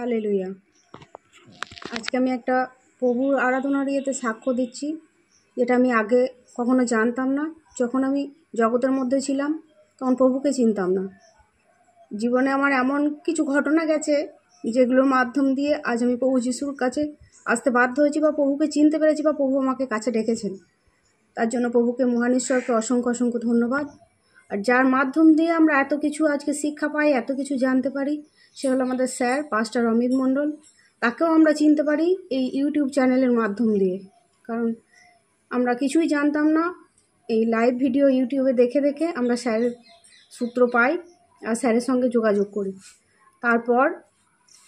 Hallelujah. আজকে আমি একটা প্রভুর আরাধনার ইয়েতে সাক্ষ্য দিচ্ছি, যেটা আমি আগে কখনো জানতাম না। যখন আমি জগতের মধ্যে ছিলাম তখন প্রভুকে চিনতাম না। জীবনে আমার এমন কিছু ঘটনা গেছে যেগুলোর মাধ্যম দিয়ে আজ আমি প্রভু যিশুর কাছে আসতে বাধ্য হয়েছি, বা প্রভুকে চিনতে পেরেছি, বা প্রভু আমাকে কাছে ডেকেছেন। তার জন্য প্রভুকে, মহান ঈশ্বরকে অসংখ্য অসংখ্য ধন্যবাদ। আর যার মাধ্যম দিয়ে আমরা এত কিছু আজকে শিক্ষা পাই, এত কিছু জানতে পারি, সে হলো আমাদের স্যার পাস্টার অমিত মণ্ডল। তাকেও আমরা চিনতে পারি এই ইউটিউব চ্যানেলের মাধ্যম দিয়ে, কারণ আমরা কিছুই জানতাম না। এই লাইভ ভিডিও ইউটিউবে দেখে দেখে আমরা স্যারের সূত্র পাই আর স্যারের সঙ্গে যোগাযোগ করি। তারপর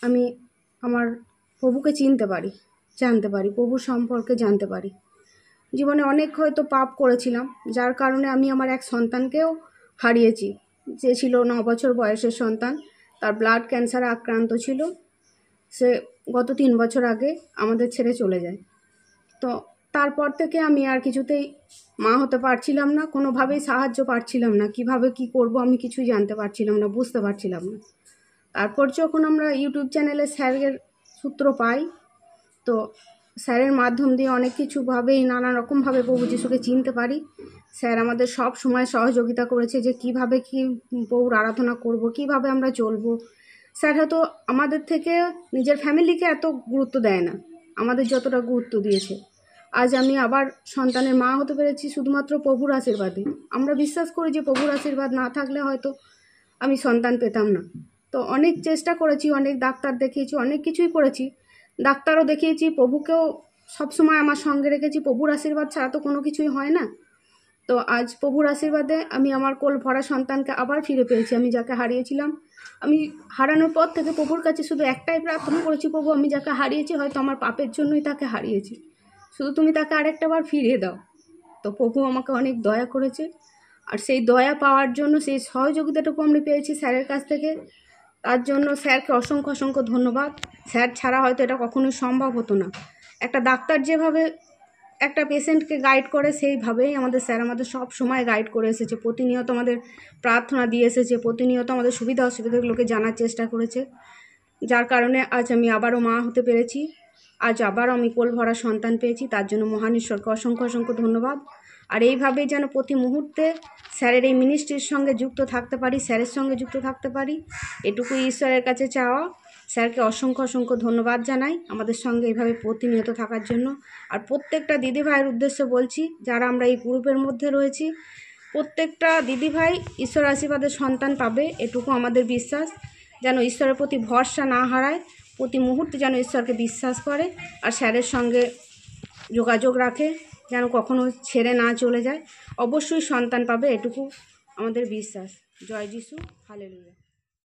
আমি আমার প্রভুকে চিনতে পারি, জানতে পারি, প্রভুর সম্পর্কে জানতে পারি। জীবনে অনেক হয়তো পাপ করেছিলাম, যার কারণে আমি আমার এক সন্তানকেও হারিয়েছি, যে ছিল 9 বছর বয়সের সন্তান। তার ব্লাড ক্যান্সারে আক্রান্ত ছিল। সে গত 3 বছর আগে আমাদের ছেড়ে চলে যায়। তো তারপর থেকে আমি আর কিছুতেই মা হতে পারছিলাম না, কোনোভাবেই সাহায্য পাচ্ছিলাম না। কিভাবে কি করব আমি কিছুই জানতে পারছিলাম না, বুঝতে পারছিলাম না। তারপর যখন আমরা ইউটিউব চ্যানেলে স্যারের সূত্র পাই, তো স্যারের মাধ্যম দিয়ে অনেক কিছুভাবেই নানা রকমভাবে প্রভু যিশুকে চিনতে পারি। স্যার আমাদের সব সময় সহযোগিতা করেছে যে কিভাবে কি প্রভুর আরাধনা করব, কিভাবে আমরা চলবো। স্যার হয়তো আমাদের থেকে নিজের ফ্যামিলিকে এত গুরুত্ব দেয় না, আমাদের যতটা গুরুত্ব দিয়েছে। আজ আমি আবার সন্তানের মা হতে পেরেছি শুধুমাত্র প্রভুর আশীর্বাদে। আমরা বিশ্বাস করি যে প্রভুর আশীর্বাদ না থাকলে হয়তো আমি সন্তান পেতাম না। তো অনেক চেষ্টা করেছি, অনেক ডাক্তার দেখিয়েছি, অনেক কিছুই করেছি, ডাক্তারও দেখিয়েছি, প্রভুকেও সবসময় আমার সঙ্গে রেখেছি। প্রভুর আশীর্বাদ ছাড়া তো কোনো কিছুই হয় না। তো আজ প্রভুর আশীর্বাদে আমি আমার কোল ভরা সন্তানকে আবার ফিরে পেয়েছি, আমি যাকে হারিয়েছিলাম। আমি হারানোর পর থেকে প্রভুর কাছে শুধু একটাই প্রার্থনা করেছি, প্রভু আমি যাকে হারিয়েছি হয়তো আমার পাপের জন্যই তাকে হারিয়েছি, শুধু তুমি তাকে আরেকটা বার ফিরিয়ে দাও। তো প্রভু আমাকে অনেক দয়া করেছে, আর সেই দয়া পাওয়ার জন্য, সেই সহযোগিতাটুকু আমি পেয়েছি স্যারের কাছ থেকে। তার জন্য স্যারকে অসংখ্য অসংখ্য ধন্যবাদ। স্যার ছাড়া হয়তো এটা কখনোই সম্ভব হতো না। একটা ডাক্তার যেভাবে একটা পেশেন্টকে গাইড করে, সেইভাবেই আমাদের স্যার আমাদের সব সময় গাইড করে এসেছে। প্রতিনিয়ত আমাদের প্রার্থনা দিয়ে এসেছে, প্রতিনিয়ত আমাদের সুবিধা অসুবিধাগুলোকে জানার চেষ্টা করেছে। যার কারণে আজ আমি আবারও মা হতে পেরেছি, আজ আবারও আমি কোল ভরা সন্তান পেয়েছি। তার জন্য মহান ঈশ্বরকে অসংখ্য অসংখ্য ধন্যবাদ। আর এইভাবেই যেন প্রতি মুহূর্তে স্যারের এই মিনিস্ট্রির সঙ্গে যুক্ত থাকতে পারি, স্যারের সঙ্গে যুক্ত থাকতে পারি, এটুকুই ঈশ্বরের কাছে চাওয়া। স্যারকে অসংখ্য অসংখ্য ধন্যবাদ জানাই আমাদের সঙ্গে এইভাবে প্রতিনিয়ত থাকার জন্য। আর প্রত্যেকটা দিদিভাইয়ের উদ্দেশ্যে বলছি, যারা আমরা এই গ্রুপের মধ্যে রয়েছি, প্রত্যেকটা দিদিভাই ঈশ্বর আশীর্বাদের সন্তান পাবে, এটুকু আমাদের বিশ্বাস। যেন ঈশ্বরের প্রতি ভরসা না হারায়, প্রতি মুহূর্তে যেন ঈশ্বরকে বিশ্বাস করে, আর স্যারের সঙ্গে যোগাযোগ রাখে, যেন কখনো ছেড়ে না চলে যায়। অবশ্যই সন্তান পাবে, এটুকু আমাদের বিশ্বাস। জয় যিশু, হালেলুয়া।